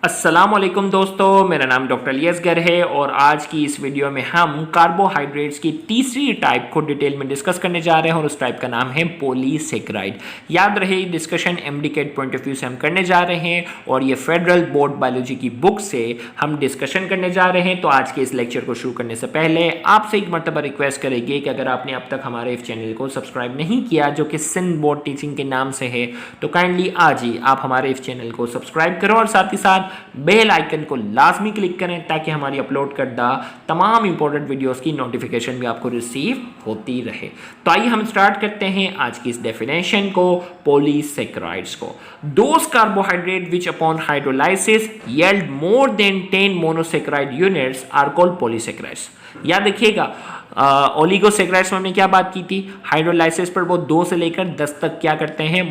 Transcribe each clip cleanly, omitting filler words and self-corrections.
अस्सलामुअलैकुम दोस्तों, मेरा नाम डॉक्टर अलियसगर है और आज की इस वीडियो में हम कार्बोहाइड्रेट्स की तीसरी टाइप को डिटेल में डिस्कस करने जा रहे हैं और उस टाइप का नाम है पॉलीसेकेराइड। याद रहे discussion MDCAT point of view से हम करने जा रहे हैं और ये फेडरल बोर्ड बायोलॉजी की बुक से हम डिस्कशन करने जा रहे हैं। तो आज के इस लेक्चर को शुरू करने से पहले आपसे एक मरतबा रिक्वेस्ट करेंगे कि अगर आपने अब तक हमारे इस चैनल को सब्सक्राइब नहीं किया जो कि सिंध बोर्ड टीचिंग के नाम से है, तो काइंडली आज ही आप हमारे इस चैनल को सब्सक्राइब करो और साथ ही साथ बेल आइकन को लाजमी क्लिक करें ताकि हमारी अपलोड करदा तमाम इंपॉर्टेंट वीडियोस की नोटिफिकेशन भी आपको रिसीव होती रहे। तो आइए हम स्टार्ट करते हैं आज की इस डेफिनेशन को, पॉलीसेकेराइड्स को। Those carbohydrate which upon hydrolysis yield more than 10 monosaccharide units are called polysaccharides. याद रखिएगा ओलिगोसेकेराइड्स में हमने क्या बात की थी, हाइड्रोलाइसिस पर वो 2 से लेकर 10 तक क्या करते हैं,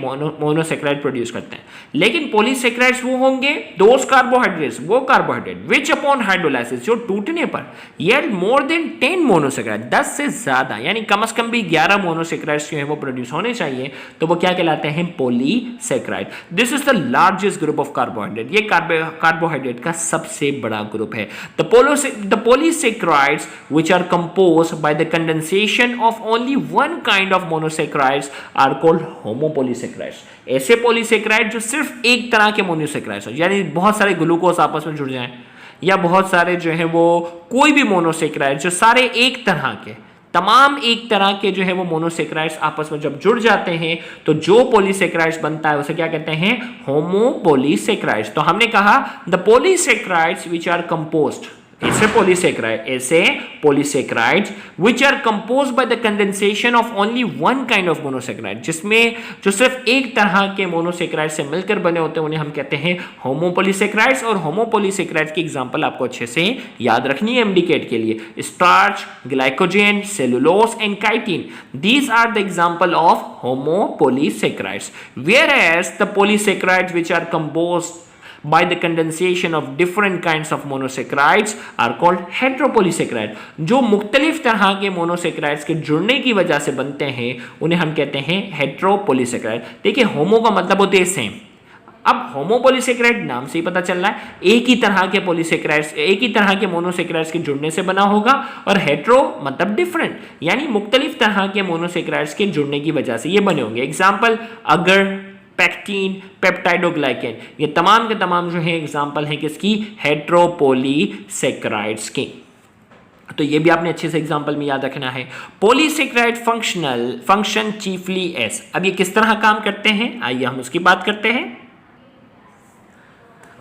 मोनोसेकेराइड प्रोड्यूस करते हैं। लेकिन पॉलीसेकेराइड्स वो होंगे दोस कार्बोहाइड्रेट्स, वो कार्बोहाइड्रेट विच अपॉन हाइड्रोलाइसिस जो टूटने पर yield मोर देन 10 मोनोसेकेराइड, 10 से ज्यादा यानी कम से कम भी 11 मोनोसेकेराइड्स जो है वो प्रोड्यूस होने चाहिए, तो वो क्या कहलाते हैं, polysaccharide. This is the largest group of carbohydrate, ये कार्बोहाइड्रेट का सबसे बड़ा ग्रुप है। The polysaccharides which are composed by the condensation of only one kind of monosaccharides are called homopolysaccharides। ऐसे पॉलीसेकेराइड जो सिर्फ एक तरह के मोनोसेकेराइड्स हो, यानी बहुत सारे ग्लूकोज आपस में जुड़ जाएं या बहुत सारे जो है वो कोई भी मोनोसेकेराइड जो सारे एक तरह के, तमाम एक तरह के जो है वो मोनोसेकेराइड्स आपस में जब जुड़ जाते हैं तो जो पॉलीसेकेराइड्स बनता है उसे क्या कहते हैं, होमोपॉलीसेकेराइड्स। तो हमने कहा the polysaccharides which are composed, ऐसे polysaccharides which are composed by the condensation of only one kind of monosaccharide, जिसमें जो सिर्फ एक तरह के मोनोसेकेराइड से मिलकर बने होते हैं उन्हें हम कहते हैं होमोपॉलीसेकेराइड्स। और होमोपॉलीसेकेराइड्स की एग्जांपल आपको अच्छे से याद रखनी है एमडीकेट के लिए, starch, glycogen, cellulose and chitin, these are the example of homopolysaccharides, whereas the polysaccharides which are composed by the condensation of different kinds of monosaccharides are called heteropolysaccharide। जो मुख्तलिफ तरह के मोनोसेकेराइड्स के जुड़ने की वजह से बनते हैं उन्हें हम कहते हैं हेटेरोपॉलीसेकेराइड। देखिए होमो का मतलब होते हैं सेम, अब होमोपॉलीसेकेराइड नाम से ही पता चल रहा है एक ही तरह के पॉलीसेकेराइड्स, एक ही तरह के मोनोसेकेराइड्स के जुड़ने से बना होगा, और हेटेरो मतलब डिफरेंट यानी मुख्तलिफ तरह के मोनोसेकेराइड्स के जुड़ने की वजह से ये बने होंगे। एग्जाम्पल अगर, पैक्टीन, पेप्टाइडोग्लाइकेन, ये तमाम के तमाम जो है एग्जांपल हैं किसकी, हेटेरोपॉलीसेकेराइड्स के। तो ये भी आपने अच्छे से एग्जांपल में याद रखना है। पॉलीसेकेराइड फंक्शन चीफली एस, अब ये किस तरह काम करते हैं, आइए हम उसकी बात करते हैं।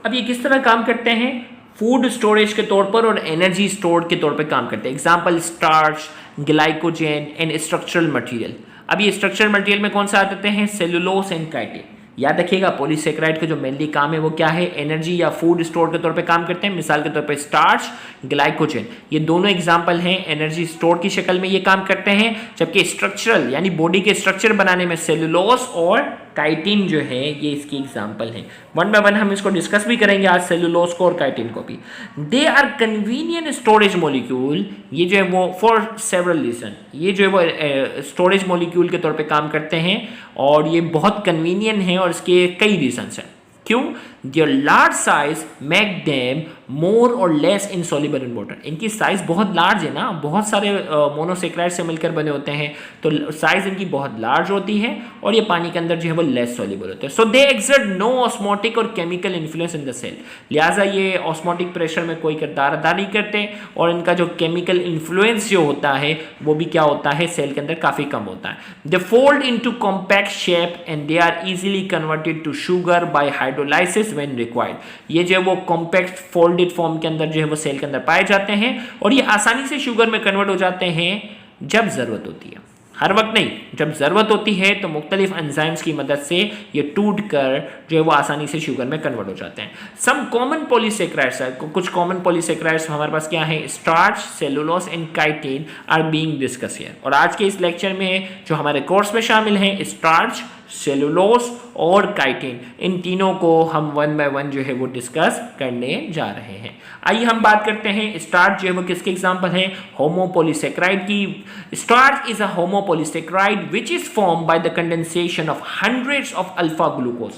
अब ये किस तरह काम करते हैं, फूड स्टोरेज के तौर पर और एनर्जी स्टोर के तौर पर काम करते हैं। Example starch, glycogen and structural material. अब ये स्ट्रक्चरल मटेरियल में कौन सा आते हैं, सेलुलोज एंड काइटिन। याद रखिएगा पॉलीसेकेराइड का जो मेनली काम है वो क्या है, एनर्जी या फूड स्टोर के तौर पे काम करते हैं। मिसाल के तौर पे स्टार्च, ग्लाइकोजन, ये दोनों एग्जांपल हैं एनर्जी स्टोर की शक्ल में ये काम करते हैं, जबकि स्ट्रक्चरल यानी बॉडी के स्ट्रक्चर बनाने में सेलुलोज और काइटिन जो है ये इसकी एग्जांपल हैं। वन बाय वन हम इसको डिस्कस भी करेंगे आज, सेलुलोज को और काइटिन को भी। They are convenient storage molecule, ये जो है वो फॉर सेवरल रीजन, ये जो है वो स्टोरेज मॉलिक्यूल के तौर पे काम करते हैं और ये बहुत कन्वीनियंट है और इसके कई रीजंस हैं। क्यों, their large size make them more और लेस इनसॉल्युबल इन वाटर। इनकी साइज बहुत लार्ज है ना, बहुत सारे मोनोसेकेराइड से मिलकर बने होते हैं तो साइज इनकी बहुत लार्ज होती है और ये पानी के अंदर जो है वो लेस सॉल्युबल होते हैं। So they exert no osmotic और chemical influence in the cell, लिहाजा ये ऑस्मोटिक प्रेशर में कोई किरदार अदा नहीं करते और इनका जो केमिकल इन्फ्लुएंस जो होता है वो भी क्या होता है, सेल के अंदर काफी कम होता है। They fold into compact shape and they are easily converted to sugar by hydrolysis when required. ये जो है वो कॉम्पैक्ट फोल्डेड फॉर्म के अंदर जो है वो सेल के अंदर पाए जाते हैं और ये आसानी से शुगर में कन्वर्ट हो जाते हैं जब जरूरत होती है, हर वक्त नहीं। जब जरूरत होती है तो मुख्तलिफ एंजाइम्स की मदद से ये टूट कर जो है वो आसानी से शुगर में कन्वर्ट हो जाते हैं। सम कॉमन पॉलीसेकेराइड्स, कुछ कॉमन पॉलीसेकेराइड्स हमारे पास क्या है, starch, cellulose and chitin are being discuss here. और आज के इस लेक्चर में जो हमारे कोर्स में शामिल हैं, स्टार्च, सेलुलोज और काइटिन, इन तीनों को हम वन बाय वन जो है वो डिस्कस करने जा रहे हैं। आइए हम बात करते हैं स्टार्च जो है वो किसके एग्जांपल हैं, होमोपॉलीसेकेराइड की। Starch is a homopolysaccharide which is formed by the condensation of hundreds of alpha glucose.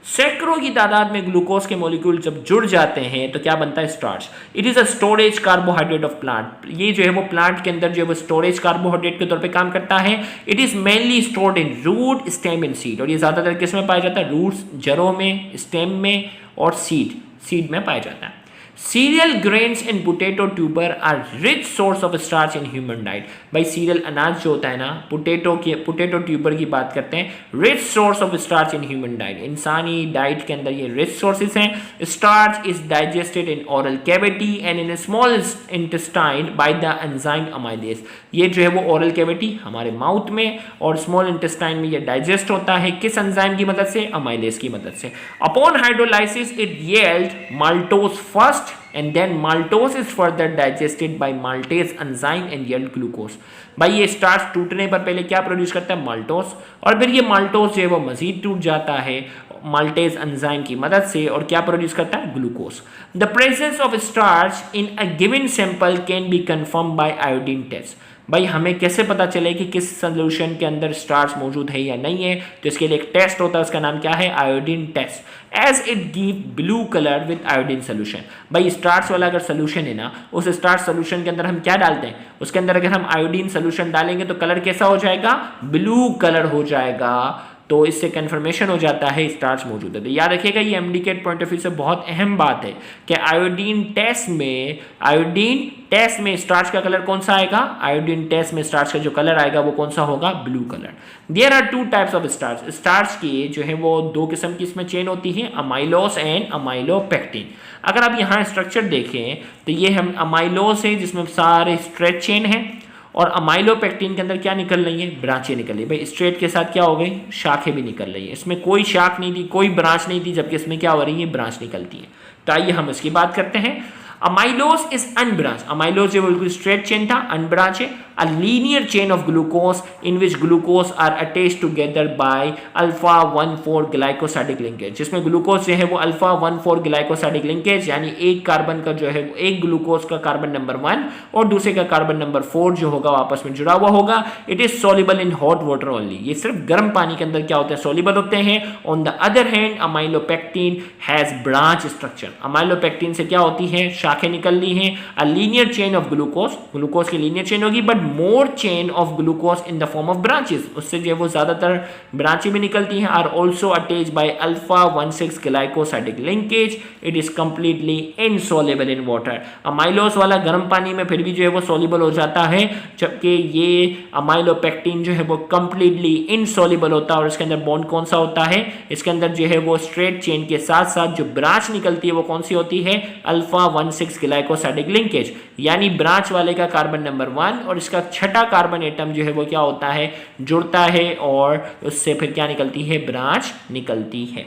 सैकड़ों की तादाद में ग्लूकोज के मॉलिक्यूल जब जुड़ जाते हैं तो क्या बनता है? Starch. It is a storage carbohydrate of plant. ये जो है वो प्लांट के अंदर जो है वो स्टोरेज कार्बोहाइड्रेट के तौर पे काम करता है। It is mainly stored in root, stem and seed. और ये ज्यादातर किस में पाया जाता है? रूट्स, जड़ों में, स्टेम में और सीड में पाया जाता है। Cereal grains and potato tuber are rich source of starch in human diet. भाई सीरियल अनाज जो होता है ना, पोटैटो ट्यूबर की बात करते हैं, rich source of starch in human diet. इंसानी डाइट के अंदर ये रिच सोर्सेज हैं। Starch is digested in oral cavity and in small intestine by the enzyme amylase. ये जो है वो ओरल कैविटी हमारे माउथ में और स्मॉल इंटेस्टाइन में ये डाइजेस्ट होता है। किस एंजाइम की मदद से? अमाइलेज की मदद से। Upon hydrolysis it yield maltose first and then maltose is further digested by maltase enzyme and yield glucose। भाई ये स्टार्च टूटने पर पहले क्या प्रोड्यूस करता है? माल्टोस। और फिर ये माल्टोस जो है वो मजीद टूट जाता है माल्टेज एंजाइम की मदद से और क्या प्रोड्यूस करता है? Glucose. The presence of starch in a given sample can be confirm by iodine test. भाई हमें कैसे पता चले कि किस सोल्यूशन के अंदर स्टार्च मौजूद है या नहीं है? तो इसके लिए एक टेस्ट होता है, उसका नाम क्या है? Iodine test. As it give blue colour with iodine solution. भाई स्टार्च वाला अगर सोल्यूशन है ना, उस स्टार्च सोल्यूशन के अंदर हम क्या डालते हैं? उसके अंदर अगर हम आयोडीन सोल्यूशन डालेंगे तो कलर कैसा हो जाएगा? ब्लू कलर हो जाएगा। तो इससे कंफर्मेशन हो जाता है स्टार्च मौजूद है। तो याद रखिएगा ये एमडीके पॉइंट ऑफ व्यू से बहुत अहम बात है कि आयोडीन टेस्ट में स्टार्च का कलर कौन सा आएगा? आयोडीन टेस्ट में स्टार्च का जो कलर आएगा वो कौन सा होगा? Blue colour. There are two types of starch. Starch की जो है वो दो किस्म की इसमें चेन होती है, अमाइलोस एंड अमाइलोपेक्टिन। अगर आप यहाँ स्ट्रक्चर देखें तो ये हम अमाइलोस है जिसमें सारे स्ट्रेच चेन है और अमाइलोपेक्टिन के अंदर क्या निकल रही है? ब्रांचें निकल रही है। भाई स्ट्रेट के साथ क्या हो गई? शाखें भी निकल रही है। इसमें कोई शाख नहीं थी, कोई ब्रांच नहीं थी, जबकि इसमें क्या हो रही है? ब्रांच निकलती है। तो आइए हम इसकी बात करते हैं। Amylose is unbranch. अमाइलोस जो बिल्कुल स्ट्रेट चेन था, अनब्रांच है। A linear chain of glucose in which glucose are attached together by alpha 1,4 glycosidic linkage। जिसमें ग्लूकोज जो है वो अल्फा 1,4 ग्लाइकोसाइडिक लिंकेज, यानी एक कार्बन का जो है एक ग्लूकोज का कार्बन नंबर 1 और दूसरे का कार्बन नंबर 4 जो होगा आपस में जुड़ा हुआ होगा। It is soluble in hot water only. ये सिर्फ गर्म पानी के अंदर क्या होते हैं? सॉल्युबल होते हैं। On the other hand amylopectin has branch structure. Amylopectin से क्या होती है? शाखें निकल रही हैं। A linear chain of glucose की लीनियर चेन होगी, but more chain of glucose in the form of branches. उससे जो है वो ज्यादातर ब्रांचें भी निकलती हैं। Are also attach by alpha 1,6 glycosidic linkage. It is completely insoluble in water. Amylose वाला गर्म पानी में फिर भी जो है वो सॉल्युबल हो जाता है, जबकि ये अमाइलोपेक्टिन जो है वो कंप्लीटली इनसॉल्युबल होता है। और इसके अंदर बॉन्ड कौन सा होता है? इसके अंदर जो है वो स्ट्रेट चेन के साथ साथ जो ब्रांच निकलती है वो कौन सी होती है? Alpha 1,6 glycosidic linkage. यानी ब्रांच वाले का कार्बन नंबर 1 और इसका छठा कार्बन एटम जो है वो क्या होता है? जुड़ता है और उससे फिर क्या निकलती है? ब्रांच निकलती है।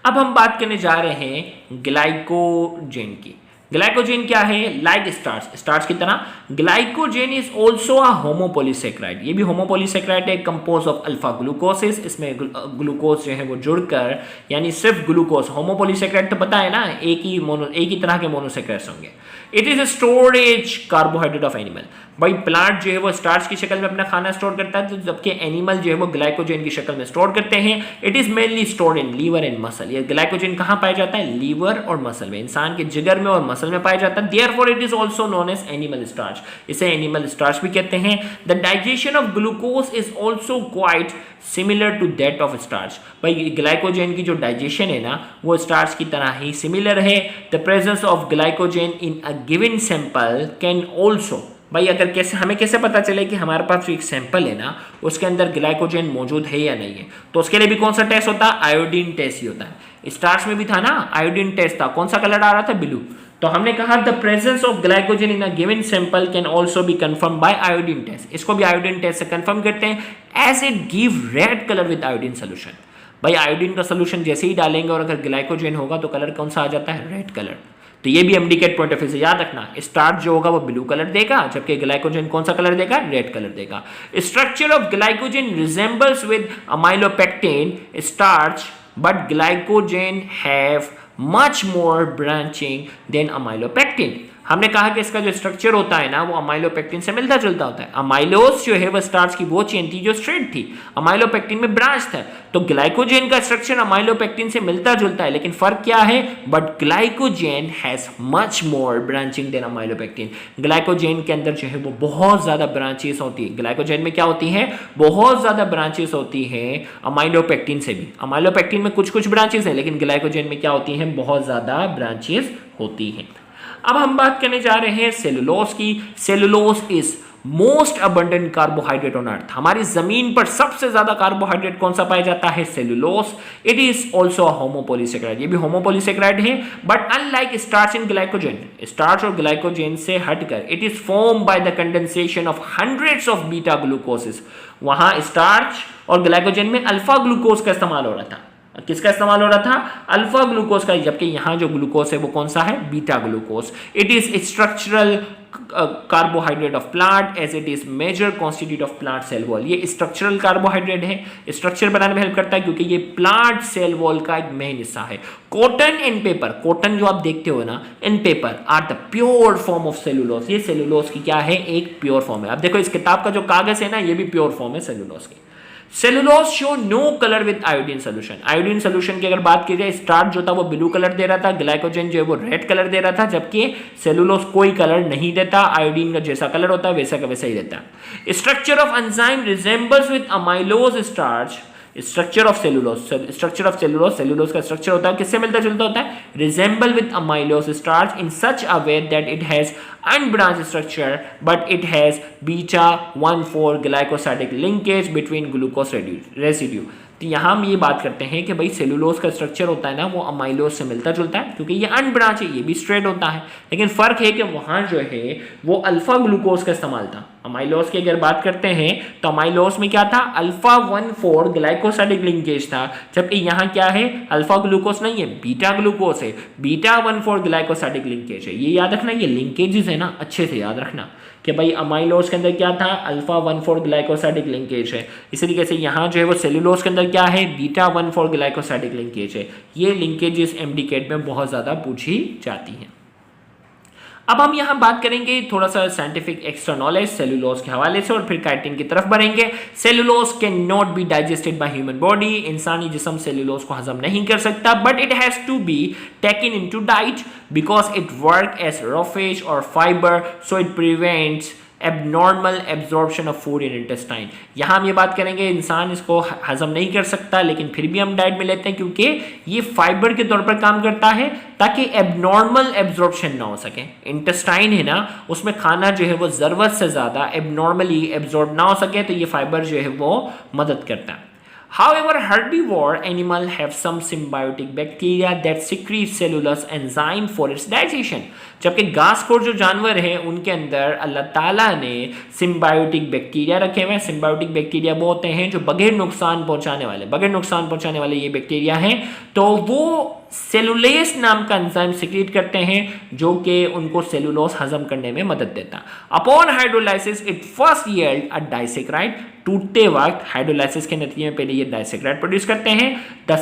अब हम बात करने जा रहे हैं ग्लाइकोजेन की। ग्लाइकोजेन क्या है? लाइक स्टार्च की तरह ग्लाइकोजेन इज ऑल्सो अ होमोपोलीसेक्राइड। ये भी होमोपोलीसेक्राइड है, कंपोज ऑफ अल्फा ग्लूकोसिस। इसमें ग्लूकोज जो है वो जुड़कर, यानी सिर्फ ग्लूकोज। होमोपोलीसेक्राइड तो पता है ना, एक ही तरह के मोनोसेक्राइड्स होंगे। It is storage carbohydrate of animal. भाई प्लांट जो है वो स्टार्च की शक्ल में अपना खाना स्टोर करता है, तो जबकि एनिमल जो है वो ग्लाइकोजेन की शक्ल में स्टोर करते हैं। It is mainly stored in liver and muscle. ये ग्लाइकोजेन कहाँ पाया जाता है? लीवर और मसल में, इंसान के जिगर में और मसल में पाया जाता है। Therefore it is also known as animal starch. इसे एनिमल स्टार्च भी कहते हैं। The digestion of glucose is also quite similar to that of starch. भाई ग्लाइकोजेन की जो डाइजेशन है ना वो स्टार्च की तरह ही सिमिलर है। The presence of glycogen in a given sample can also. भाई अगर हमें कैसे पता चले कि हमारे पास जो एक सैंपल है ना उसके अंदर ग्लाइकोजेन मौजूद है या नहीं है? तो उसके लिए भी कौन सा टेस्ट होता है? आयोडीन टेस्ट ही होता है। स्टार्च में भी था ना, आयोडीन टेस्ट था। कौन सा कलर आ रहा था? ब्लू। तो हमने कहा the presence of glycogen in a given sample can also be confirm by iodine test. इसको भी आयोडीन टेस्ट से कंफर्म करते हैं। As it give red colour with iodine solution. भाई आयोडीन का सोल्यूशन जैसे ही डालेंगे और अगर ग्लाइकोजेन होगा तो कलर कौन सा आ जाता है? Red colour. तो ये भी एमडीके पॉइंट ऑफ व्यू से याद रखना, स्टार्च जो होगा वो ब्लू कलर देगा, जबकि ग्लाइकोजेन कौन सा कलर देगा? रेड कलर देगा। Structure of glycogen resembles with amylopectin starch, but glycogen have much more branching than amylopectin. हमने कहा कि इसका जो स्ट्रक्चर होता है ना वो अमाइलोपेक्टिन से मिलता जुलता होता है। अमाइलोज जो है वो स्टार्च की वो चेन थी जो स्ट्रेट थी, अमाइलोपेक्टिन में ब्रांच था। तो ग्लाइकोजेन का स्ट्रक्चर अमाइलोपेक्टिन से मिलता जुलता है, लेकिन फर्क क्या है, but glycogen has much more branching than amylopectin. Glycogen के अंदर जो है वो बहुत ज्यादा ब्रांचेस होती है। ग्लाइकोजेन में क्या होती है, बहुत ज्यादा ब्रांचेस होती है अमाइलोपेक्टिन से भी। अमाइलोपेक्टिन में कुछ कुछ ब्रांचेस है, लेकिन ग्लाइकोजेन में क्या होती है, बहुत ज्यादा ब्रांचेस होती हैं। अब हम बात करने जा रहे हैं सेलुलोज की। Cellulose is most abundant carbohydrate on earth. हमारी जमीन पर सबसे ज्यादा कार्बोहाइड्रेट कौन सा पाया जाता है, cellulose. It is also a homopolysaccharide, ये भी होमोपॉलीसेकेराइड है, but unlike starch and glycogen, starch और ग्लाइकोजेन से हटकर it is form by the condensation of hundreds of beta glucoses. वहां स्टार्च और ग्लाइकोजेन में अल्फा ग्लूकोज का इस्तेमाल हो रहा था। किसका इस्तेमाल हो रहा था, अल्फा ग्लूकोज का, जबकि यहां जो ग्लूकोज है वो कौन सा है, beta glucose. It is structural carbohydrate of plant as it is major constitute of plant cell wall. ये स्ट्रक्चरल कार्बोहाइड्रेट है, स्ट्रक्चर बनाने में हेल्प करता है क्योंकि ये प्लांट सेल वॉल का एक मेन हिस्सा है। कॉटन एंड पेपर, कॉटन जो आप देखते हो ना, and paper are the pure form of cellulose. ये सेलुलोज की क्या है, एक प्योर फॉर्म है। आप देखो इस किताब का जो कागज है ना, ये भी प्योर फॉर्म है सेलुलोज की। Cellulose show no colour with iodine solution. Iodine solution की अगर बात की जाए, स्टार्च जो था वो ब्लू कलर दे रहा था, ग्लाइकोजेन जो है वो रेड कलर दे रहा था, जबकि सेलुलोज कोई कलर नहीं देता, आयोडीन का जैसा कलर होता है वैसा का वैसा ही देता है। Structure of enzyme resembles with amylose starch. Structure of cellulose, structure of cellulose, cellulose का स्ट्रक्चर होता है किससे मिलता जुलता होता है, resemble with amylose starch in such a way that it has unbranched structure but it has beta 1,4 glycosidic linkage between glucose residue। तो यहां हम ये बात करते हैं कि भाई सेलुलोज का स्ट्रक्चर होता है ना वो अमाइलोज से मिलता जुलता है क्योंकि ये अनब्रांच है, ये भी स्ट्रेट होता है, लेकिन फर्क है कि वहां जो है वो अल्फा ग्लूकोज का इस्तेमाल था। अमाइलोज की अगर बात करते हैं तो अमाइलोज में क्या था, अल्फा 1,4 ग्लाइकोसाइडिक लिंकेज था, जबकि यहाँ क्या है, अल्फा ग्लूकोज नहीं है, बीटा ग्लूकोज है, बीटा 1,4 ग्लाइकोसाइडिक लिंकेज है। ये याद रखना, ये लिंकेजेस है ना, अच्छे से याद रखना कि भाई अमाइलोज के अंदर क्या था, अल्फा 1,4 ग्लाइकोसाइडिक लिंकेज है। इसी तरीके से यहाँ जो है वो सेलुलोज के अंदर क्या है, बीटा 1,4 ग्लाइकोसाइडिक लिंकेज है। ये लिंकेजेस एमडीकेट में बहुत ज्यादा पूछी जाती हैं। अब हम यहाँ बात करेंगे थोड़ा सा साइंटिफिक एक्स्ट्रा नॉलेज सेलुलोज के हवाले से और फिर काइटिन की तरफ बढ़ेंगे। Cellulose can not be digested by human body. इंसानी जिस्म सेलुलोज को हजम नहीं कर सकता, but it has to be taken into diet because it work as roughage और fibre, so it prevents abnormal absorption of food in intestine. यहाँ हम ये बात करेंगे इंसान इसको हजम नहीं कर सकता, लेकिन फिर भी हम डाइट में लेते हैं क्योंकि ये फाइबर के तौर पर काम करता है ताकि एबनॉर्मल एब्जॉर्प्शन ना हो सके। इंटेस्टाइन है ना, उसमें खाना जो है वो जरूरत से ज्यादा एबनॉर्मली एब्जॉर्ब ना हो सके, तो ये फाइबर जो है वो मदद करता है। However, herbivore animals have some symbiotic bacteria that secrete cellulose enzyme for its digestion। जबकि घासखोर जो जानवर हैं उनके अंदर अल्लाह ताला ने सिम्बायोटिक बैक्टीरिया रखे हुए हैं। सिम्बायोटिक बैक्टीरिया वो होते हैं जो बगैर नुकसान पहुंचाने वाले ये बैक्टीरिया हैं, तो वो सेलुलेस नाम का एंजाइम सिक्रीट करते हैं जो कि उनको सेलुलोज हजम करने में मदद देता। Upon hydrolysis it first yield a disaccharide. टूटते वक्त हाइड्रोलाइसिस के नतीजे में पहले ये डाइसेक्राइड प्रोड्यूस करते हैं, the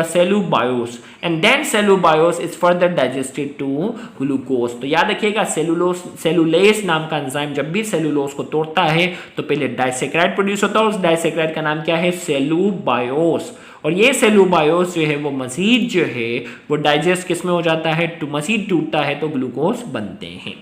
cellobiose, and then cellobiose is further digested to glucose. तो याद रखिएगा सेलुलेस नाम का एंजाइम जब भी सेलुलोज को तोड़ता है तो पहले डाइसेक्राइड प्रोड्यूस होता है, उस डाइसेक्राइड का नाम क्या है, सेलुबायोस। और ये सेलुबायोस जो है वो मजीद जो है वो डाइजेस्ट किस में हो जाता है, मजीद टूटता है तो ग्लूकोज बनते हैं।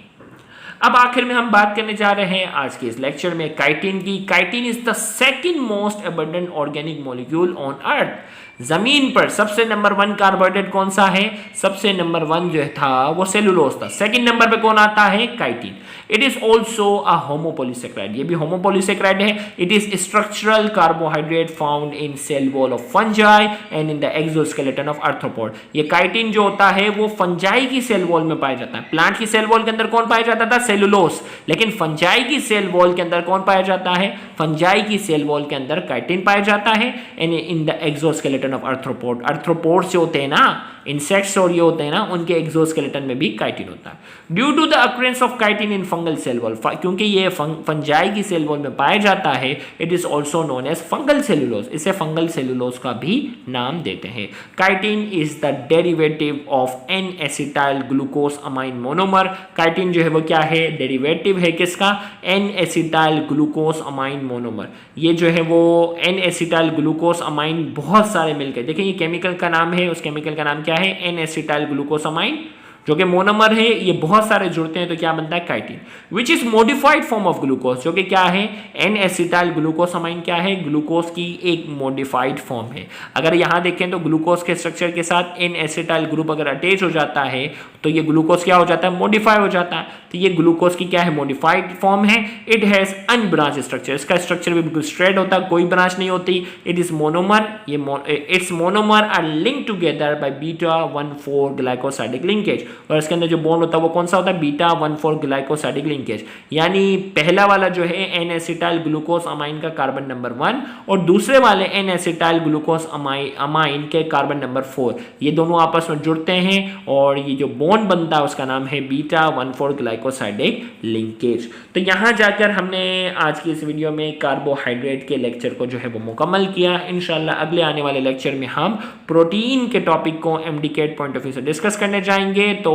अब आखिर में हम बात करने जा रहे हैं आज के इस लेक्चर में काइटिन की। Chitin is the second most abundant organic molecule on earth. जमीन पर सबसे नंबर 1 कार्बोहाइड्रेट कौन सा है, सबसे नंबर 1 जो था वो सेलुलोज था। सेकंड नंबर पे कौन आता है, chitin. It is also a homopolysaccharide, ये भी होमोपॉलीसेकेराइड है। It is structural carbohydrate found in cell wall of fungi and in the exoskeleton of arthropod. ये काइटिन जो होता है वो फंजाई की सेल वॉल में पाया जाता है। प्लांट की सेल वॉल के अंदर कौन पाया जाता था, सेलुलोज, लेकिन फंजाई की सेल वॉल के अंदर कौन पाया जाता है, फंजाई की सेल वॉल के अंदर काइटिन पाया जाता है and in the exoskeleton of arthropod, arthropod से होते हैं ना इंसेक्ट्स और ये होते हैं ना उनके एक्सोस्केलेटन में भी काइटिन होता है। Due to the occurrence of chitin in fungal cell wall, क्योंकि ये फंजाई की सेल वॉल में पाया जाता है, it is also known as fungal cellulose, इसे फंगल सेलुलोज का भी नाम देते हैं। Chitin is the derivative of N acetyl glucosamine monomer, chitin जो है वो क्या है, डेरिवेटिव है किसका, N acetyl glucosamine monomer. ये जो है वो एन एसिटाइल ग्लूकोज अमाइन बहुत सारे मिलकर, देखिए ये केमिकल का नाम है, उस केमिकल का नाम क्या है, एन एसिटाइल ग्लूकोसामाइन, जो कि मोनोमर है, ये बहुत सारे जुड़ते हैं तो क्या बनता है, chitin, which is modified form of glucose, जो कि क्या है, एन एसिटाइल ग्लूकोसामाइन क्या है, ग्लूकोज की एक मॉडिफाइड फॉर्म है। अगर यहां देखें तो ग्लूकोज के स्ट्रक्चर के साथ एन एसिटाइल ग्रुप अगर अटैच हो जाता है तो ये ग्लूकोज क्या हो जाता है, मॉडिफाई हो जाता है, तो ये ग्लूकोज की क्या है, मॉडिफाइड फॉर्म है। इट हैज अनब्रांच स्ट्रक्चर, इसका स्ट्रक्चर भी बिल्कुल स्ट्रेट होता है, कोई ब्रांच नहीं होती। इट इज मोनोमर, ये its monomer are link together by beta 1,4 glycosidic linkage, और इसके अंदर जो बॉन्ड होता है वो कौन सा होता है, बीटा 1,4 ग्लाइकोसाइडिक लिंकेज, यानी पहला वाला जो है एन एसिटाइल ग्लूकोज अमाइन का कार्बन नंबर 1 और दूसरे वाले एन एसिटाइल ग्लूकोज अमाइन के कार्बन नंबर 4, ये दोनों आपस में जुड़ते हैं और ये जो बॉन्ड बनता है उसका नाम है बीटा 1,4 ग्लाइकोसाइडिक लिंकेज। तो यहां जाकर हमने आज की इस वीडियो में कार्बोहाइड्रेट के लेक्चर को जो है वो मुकम्मल किया। इंशाल्लाह अगले आने वाले लेक्चर में हम प्रोटीन के टॉपिक को एमडीकेट पॉइंट ऑफ व्यू से डिस्कस करने जाएंगे, तो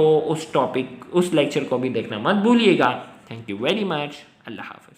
उस लेक्चर को भी देखना मत भूलिएगा। Thank you very much. अल्लाह हाफ़िज़।